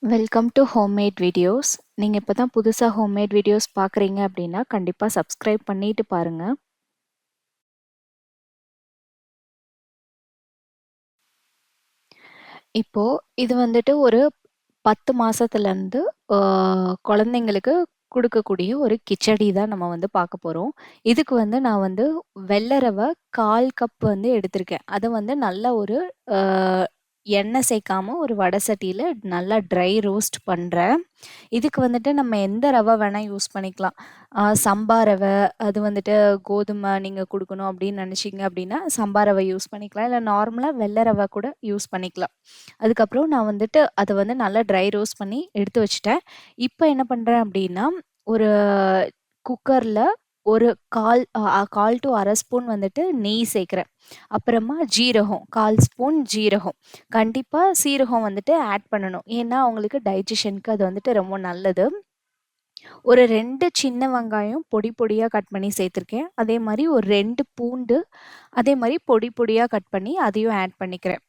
Welcome to homemade videos. நீங்க இப்ப தான் புதுசா ஹோம்மேட் வீடியோஸ் பார்க்குறீங்க அப்படின்னா, கண்டிப்பா சப்ஸ்கிரைப் பண்ணிட்டு பாருங்க. இப்போ இது வந்துட்டு ஒரு 10 மாசத்துலருந்து ஆ குழந்தைங்களுக்கு குடுக்கக்கூடிய ஒரு கிச்சடி தான் நம்ம வந்து பார்க்க போறோம். இதுக்கு வந்து நான் வந்து வெள்ள ரவ 1/4 கப் வந்து எடுத்திருக்கேன். அத வந்து நல்லா ஒரு ஆ எண்ணெய் சேர்க்காம ஒரு வடை சட்டியில நல்லா ட்ரை ரோஸ்ட் பண்றேன். இதுக்கு வந்துட்டு நம்ம எந்த ரவ வேணா யூஸ் பண்ணிக்கலாம். சம்பா ரவ, அது வந்துட்டு கோதுமை நீங்க குடுக்கணும் அப்படின்னு நினைச்சீங்க அப்படின்னா, சம்பா ரவ யூஸ் பண்ணிக்கலாம். இல்ல நார்மலா வெள்ள ரவ கூட யூஸ் பண்ணிக்கலாம். அதுக்கப்புறம் நான் வந்துட்டு அத வந்து நல்லா ட்ரை ரோஸ்ட் பண்ணி எடுத்து வச்சுட்டேன். இப்ப என்ன பண்றேன் அப்படின்னா, ஒரு குக்கர்ல ஒரு 1/4 டூ 1/2 ஸ்பூன் வந்துட்டு நெய் சேர்க்கிறேன். அப்புறமா ஜீரகம், 1/4 ஸ்பூன் ஜீரகம். கண்டிப்பா சீரகம் வந்துட்டு ஆட் பண்ணணும். ஏன்னா, அவங்களுக்கு டைஜஷனுக்கு அது வந்துட்டு ரொம்ப நல்லது. ஒரு 2 சின்ன வெங்காயம் பொடி பொடியா கட் பண்ணி சேர்த்துருக்கேன். அதே மாரி ஒரு 2 பூண்டு, அதே மாரி பொடி பொடியா கட் பண்ணி அதையும் ஆட் பண்ணிக்கிறேன்.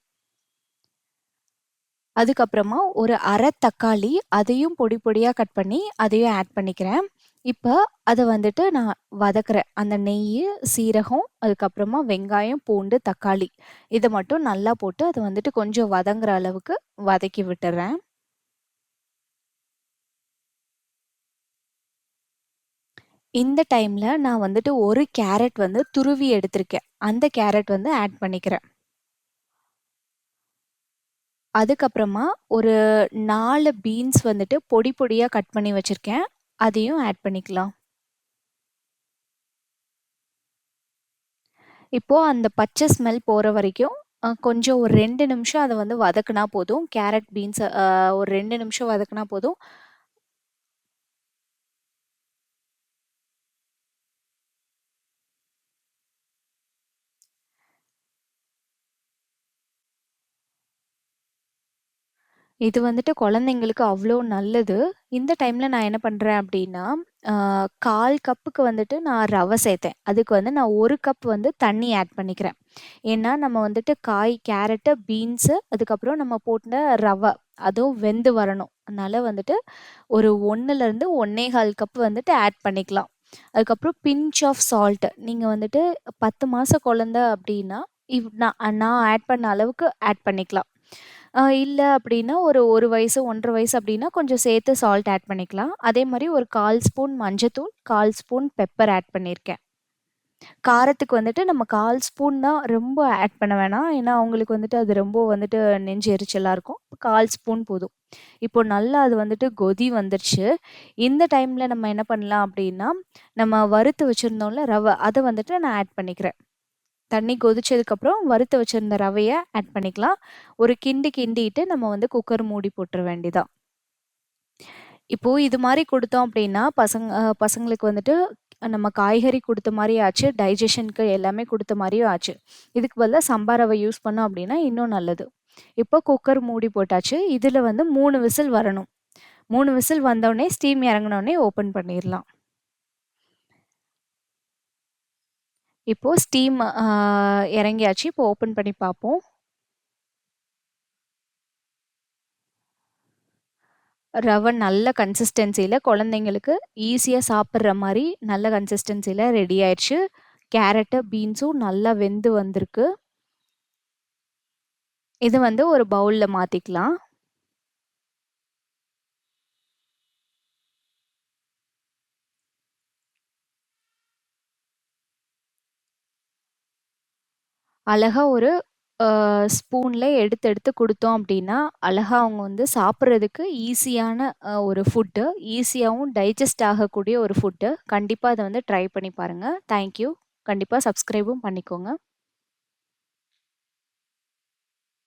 அதுக்கப்புறமா ஒரு 1/2 தக்காளி, அதையும் பொடி பொடியா கட் பண்ணி அதையும் ஆட் பண்ணிக்கிறேன். இப்ப அத வந்துட்டு நான் வதக்குறேன். அந்த நெய்யு, சீரகம், அதுக்கப்புறமா வெங்காயம், பூண்டு, தக்காளி இத மட்டும் நல்லா போட்டு அத வந்துட்டு கொஞ்சம் வதங்குற அளவுக்கு வதக்கி விட்டுர்றேன். இந்த டைம்ல நான் வந்துட்டு 1 கேரட் வந்து துருவி எடுத்திருக்கேன். அந்த கேரட் வந்து ஆட் பண்ணிக்கிறேன். அதுக்கப்புறமா ஒரு 4 பீன்ஸ் வந்துட்டு பொடி பொடியா கட் பண்ணி வச்சிருக்கேன். அதையும் ஆட் பண்ணிக்கலாம். இப்போ அந்த பச்சை ஸ்மெல் போற வரைக்கும் கொஞ்சம் ஒரு 2 நிமிஷம் அத வந்து வதக்குனா போதும். கேரட், பீன்ஸ ஒரு 2 நிமிஷம் வதக்குனா போதும். இது வந்துட்டு குழந்தைங்களுக்கு அவ்ளோ நல்லது. இந்த டைம்ல நான் என்ன பண்றேன் அப்டின்னா, ஆ 1/4 கப்புக்கு வந்துட்டு நான் ரவ சேர்த்தேன். அதுக்கு வந்து நான் 1 கப் வந்து தண்ணி ஆட் பண்ணிக்கிறேன். ஏன்னா, நம்ம வந்துட்டு கேரட்டு, பீன்ஸு அதுக்கப்புறம் நம்ம போட்ட ரவ அதுவும் வெந்து வரணும். அதனால வந்துட்டு ஒரு 1லேருந்து 1 1/4 கப் வந்துட்டு ஆட் பண்ணிக்கலாம். அதுக்கப்புறம் பிஞ்ச் ஆஃப் சால்ட். நீங்க வந்துட்டு 10 மாச குழந்தை அப்டின்னா, நான் ஆட் பண்ண அளவுக்கு ஆட் பண்ணிக்கலாம். இல்ல அப்டின்னா ஒரு 1 வயசு, 1 1/2 வயசு அப்டின்னா கொஞ்சம் சேர்த்து சால்ட் ஆட் பண்ணிக்கலாம். அதே மாரி ஒரு 1/4 ஸ்பூன் மஞ்சத்தூள், 1/4 ஸ்பூன் பெப்பர் ஆட் பண்ணியிருக்கேன். காரத்துக்கு வந்துட்டு நம்ம 1/4 ஸ்பூன் தான் ரொம்ப ஆட் பண்ண வேணாம். ஏன்னா, அவங்களுக்கு வந்துட்டு அது ரொம்ப வந்துட்டு நெஞ்சு எரிச்சலா இருக்கும். 1/4 ஸ்பூன் போதும். இப்போ நல்லா அது வந்துட்டு கொதி வந்துருச்சு. இந்த டைம்ல நம்ம என்ன பண்ணலாம் அப்டின்னா, நம்ம வறுத்து வச்சிருந்தோம்ல ரவ, அத வந்துட்டு நான் ஆட் பண்ணிக்கிறேன். தண்ணி கொதிச்சதுக்கப்புறம் வறுத்து வச்சிருந்த ரவைய ஆட் பண்ணிக்கலாம். ஒரு கிண்டிட்டு நம்ம வந்து குக்கர் மூடி போட்டுற வேண்டியதான். இப்போ இது மாரி குடுத்தோம் அப்டின்னா, பசங்களுக்கு வந்துட்டு நம்ம காய்கறி குடுத்த மாரியும் ஆச்சு, டைஜஷனுக்கு எல்லாமே குடுத்த மாரியும் ஆச்சு. இதுக்கு பதிலா சம்பா ரவை யூஸ் பண்ணோம் அப்டின்னா, இன்னும் நல்லது. இப்போ குக்கர் மூடி போட்டாச்சு. இதுல வந்து 3 விசில் வரணும். 3 விசில் வந்தோனே, ஸ்டீம் இறங்குனோனே ஓப்பன் பண்ணிர்லாம். இப்போ ஸ்டீம் இறங்கியாச்சு. இப்போ ஓப்பன் பண்ணி பார்ப்போம். ரவ நல்ல கன்சிஸ்டன்சில குழந்தைங்களுக்கு ஈஸியா சாப்பிடுற மாரி நல்ல கன்சிஸ்டன்சில ரெடி ஆயிருச்சு. கேரட்டு, பீன்ஸும் நல்லா வெந்து வந்திருக்கு. இது வந்து ஒரு பவுல்ல மாத்திக்கலாம். அழகா ஒரு ஸ்பூன்ல எடுத்து எடுத்து குடுத்தோம் அப்டின்னா, அழகா அவங்க வந்து சாப்பிடுறதுக்கு ஈஸியான ஒரு ஃபுட்டு. ஈஸியாவும் டைஜஸ்ட் ஆகக்கூடிய ஒரு ஃபுட்டு. கண்டிப்பா அத வந்து ட்ரை பண்ணி பாருங்க. Thank you. கண்டிப்பா சப்ஸ்கிரைபும் பண்ணிக்கோங்க.